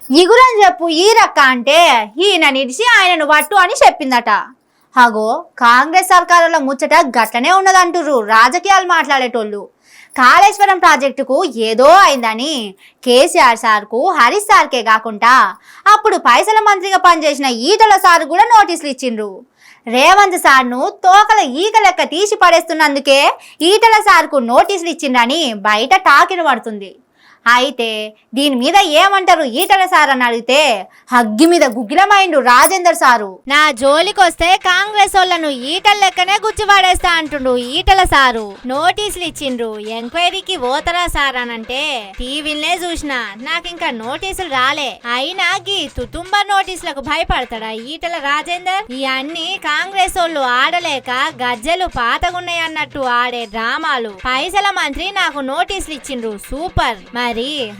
ఇగురని చెప్పు ఈ రక్క అంటే ఈయన నిడిచి ఆయనను పట్టు అని చెప్పిందట. అగో కాంగ్రెస్ సర్కారులో ముచ్చట గట్లనే ఉన్నదంటుర్రు రాజకీయాలు మాట్లాడేటోళ్ళు. కాళేశ్వరం ప్రాజెక్టుకు ఏదో అయిందని కేసీఆర్ సార్కు హరీష్ సార్కే కాకుండా అప్పుడు పైసల మంత్రిగా పనిచేసిన ఈటల సార్ కూడా నోటీసులు ఇచ్చిండ్రు. రేవంత్ సార్ను తోకల ఈక లెక్క తీసి పడేస్తున్నందుకే ఈటల సార్కు నోటీసులు ఇచ్చిండ్రని బయట టాకిన పడుతుంది. అయితే దీని మీద ఏమంటారు ఈటల సార్ అని అడిగితే హగ్గి మీద గుగ్గిలమైండు రాజేందర్ సారు. నా జోలికొస్తే కాంగ్రెస్ వాళ్ళను ఈటల లెక్కనే గుచ్చిపడేస్తా అంటుండు ఈటల సారు. నోటీసులు ఇచ్చిండ్రు, ఎంక్వైరీకి పోతారా సార్ అనంటే టీవీలనే చూసినా నాకింకా నోటీసులు రాలే. అయినా గీ తుతుంబ నోటీసులకు భయపడతాడా ఈటల రాజేందర్? ఇవన్నీ కాంగ్రెస్ వాళ్ళు ఆడలేక గజ్జలు పాతగున్నాయన్నట్టు ఆడే డ్రామాలు. పైసల మంత్రి నాకు నోటీసులు ఇచ్చిండ్రు సూపర్. మరి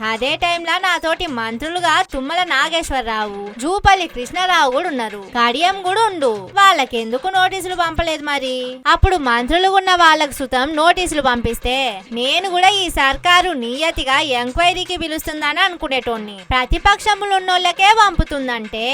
అదే టైంలో నాతోటి మంత్రులుగా తుమ్మల నాగేశ్వరరావు, జూపల్లి కృష్ణారావు కూడా ఉన్నారు, కడియం కూడా ఉండు. వాళ్ళకెందుకు నోటీసులు పంపలేదు? మరి అప్పుడు మంత్రులు ఉన్న వాళ్ళకు సుతం నోటీసులు పంపిస్తే నేను కూడా ఈ సర్కారు నియతిగా ఎంక్వైరీకి పిలుస్తుందని అనుకునేటోన్ని. ప్రతిపక్షములు ఉన్నోళ్ళకే పంపుతుందంటే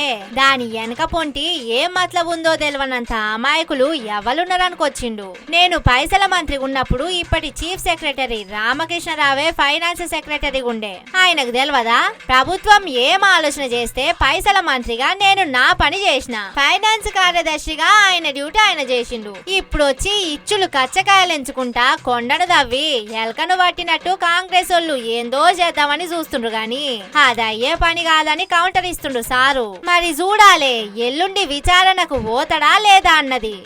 దాని వెనక పొంటి ఏం మతలబ్ ఉందో తెలియనంత అమాయకులు ఎవరున్నారనుకొచ్చిండు. నేను పైసల మంత్రి ఉన్నప్పుడు ఇప్పటి చీఫ్ సెక్రటరీ రామకృష్ణరావే ఫైనాన్స్ సెక్రటరీ ఉండే. ఆయనకు తెలియదా ప్రభుత్వం ఏం ఆలోచన చేస్తే పైసల మంత్రిగా నేను నా పని చేసిన, ఫైనాన్స్ కార్యదర్శిగా ఆయన డ్యూటీ ఆయన చేసిండు. ఇప్పుడు వచ్చి ఇచ్చులు కచ్చకాయలు ఎంచుకుంటా కొండను దవ్వి ఎలకను పట్టినట్టు కాంగ్రెస్ వాళ్ళు ఏందో చేద్దామని చూస్తుండ్రు గాని అది అయ్యే పని కాదని కౌంటర్ ఇస్తుండ్రు సారు. మరి చూడాలే ఎల్లుండి విచారణకు పోతాడా లేదా అన్నది.